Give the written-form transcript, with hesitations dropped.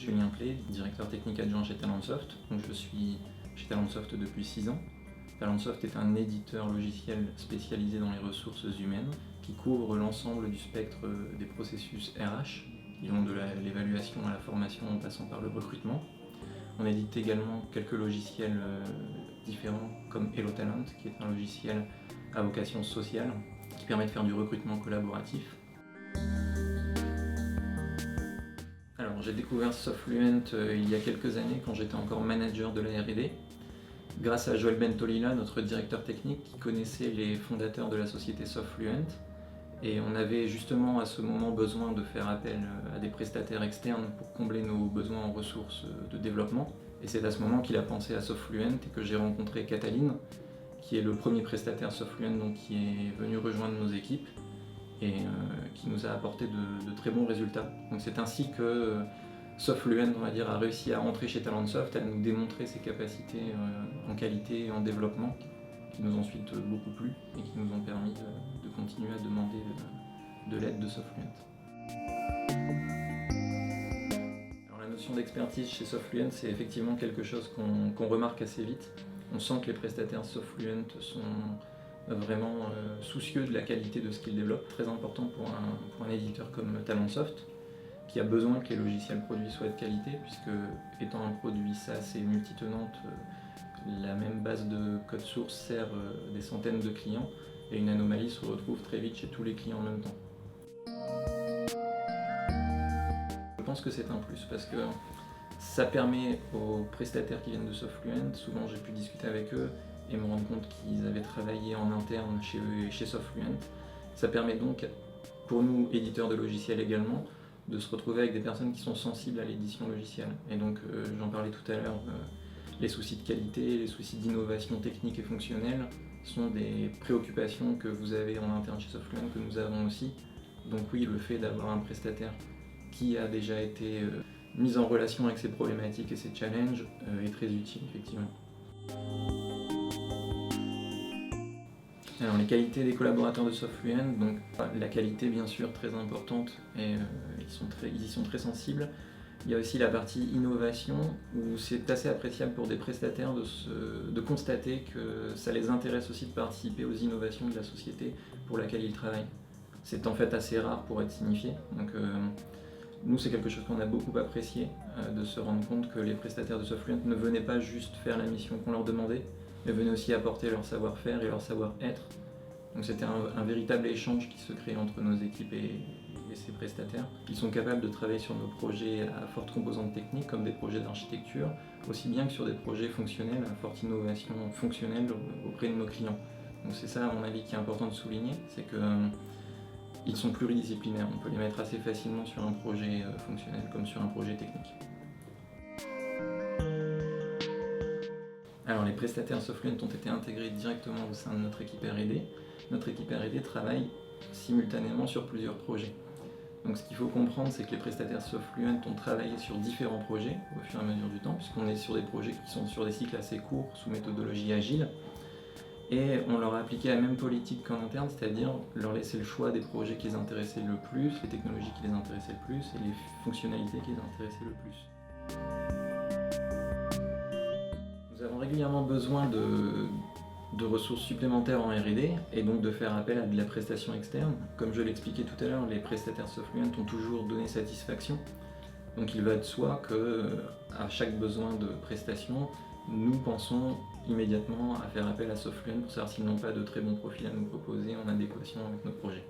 Julien Play, directeur technique adjoint chez Talentsoft. Donc je suis chez Talentsoft depuis 6 ans. Talentsoft est un éditeur logiciel spécialisé dans les ressources humaines qui couvre l'ensemble du spectre des processus RH, qui vont de l'évaluation à la formation en passant par le recrutement. On édite également quelques logiciels différents comme Hello Talent, qui est un logiciel à vocation sociale qui permet de faire du recrutement collaboratif. Alors, j'ai découvert Softfluent il y a quelques années quand j'étais encore manager de la R&D, grâce à Joël Bentolila, notre directeur technique, qui connaissait les fondateurs de la société Softfluent. Et on avait justement à ce moment besoin de faire appel à des prestataires externes pour combler nos besoins en ressources de développement. Et c'est à ce moment qu'il a pensé à Softfluent et que j'ai rencontré Cataline, qui est le premier prestataire Softfluent donc, qui est venu rejoindre nos équipes et qui nous a apporté de très bons résultats. Donc c'est ainsi que Softfluent, on va dire, a réussi à rentrer chez Talentsoft, à nous démontrer ses capacités en qualité et en développement, qui nous ont ensuite beaucoup plu et qui nous ont permis de continuer à demander de l'aide de Softfluent. Alors, la notion d'expertise chez Softfluent, c'est effectivement quelque chose qu'on remarque assez vite. On sent que les prestataires Softfluent sont vraiment soucieux de la qualité de ce qu'ils développent, très important pour un éditeur comme Talentsoft, qui a besoin que les logiciels produits soient de qualité, puisque étant un produit SaaS et multitenante, la même base de code source sert des centaines de clients, et une anomalie se retrouve très vite chez tous les clients en même temps. Je pense que c'est un plus, parce que ça permet aux prestataires qui viennent de Softfluent, souvent j'ai pu discuter avec eux et me rendre compte qu'ils avaient travaillé en interne chez eux et chez Softfluent. Ça permet donc, pour nous, éditeurs de logiciels également, de se retrouver avec des personnes qui sont sensibles à l'édition logicielle. Et donc, j'en parlais tout à l'heure, les soucis de qualité, les soucis d'innovation technique et fonctionnelle sont des préoccupations que vous avez en interne chez Softfluent, que nous avons aussi. Donc oui, le fait d'avoir un prestataire qui a déjà été mis en relation avec ces problématiques et ces challenges est très utile, effectivement. Alors, les qualités des collaborateurs de Softfluent, donc la qualité bien sûr très importante et ils y sont très sensibles. Il y a aussi la partie innovation où c'est assez appréciable pour des prestataires de constater que ça les intéresse aussi de participer aux innovations de la société pour laquelle ils travaillent. C'est en fait assez rare pour être signifié. Donc, nous, c'est quelque chose qu'on a beaucoup apprécié, de se rendre compte que les prestataires de Softfluent ne venaient pas juste faire la mission qu'on leur demandait, mais venaient aussi apporter leur savoir-faire et leur savoir-être. Donc c'était un véritable échange qui se crée entre nos équipes et ces prestataires. Ils sont capables de travailler sur nos projets à forte composante technique, comme des projets d'architecture, aussi bien que sur des projets fonctionnels à forte innovation fonctionnelle auprès de nos clients. Donc c'est ça, à mon avis, qui est important de souligner, c'est qu'ils sont pluridisciplinaires. On peut les mettre assez facilement sur un projet fonctionnel comme sur un projet technique. Alors les prestataires Softfluent ont été intégrés directement au sein de notre équipe R&D. Notre équipe R&D travaille simultanément sur plusieurs projets. Donc ce qu'il faut comprendre, c'est que les prestataires Softfluent ont travaillé sur différents projets au fur et à mesure du temps, puisqu'on est sur des projets qui sont sur des cycles assez courts, sous méthodologie agile. Et on leur a appliqué la même politique qu'en interne, c'est-à-dire leur laisser le choix des projets qui les intéressaient le plus, les technologies qui les intéressaient le plus et les fonctionnalités qui les intéressaient le plus. Nous avons régulièrement besoin de ressources supplémentaires en R&D et donc de faire appel à de la prestation externe. Comme je l'expliquais tout à l'heure, les prestataires Softfluent ont toujours donné satisfaction. Donc il va de soi qu'à chaque besoin de prestation, nous pensons immédiatement à faire appel à Softfluent pour savoir s'ils n'ont pas de très bons profils à nous proposer en adéquation avec notre projet.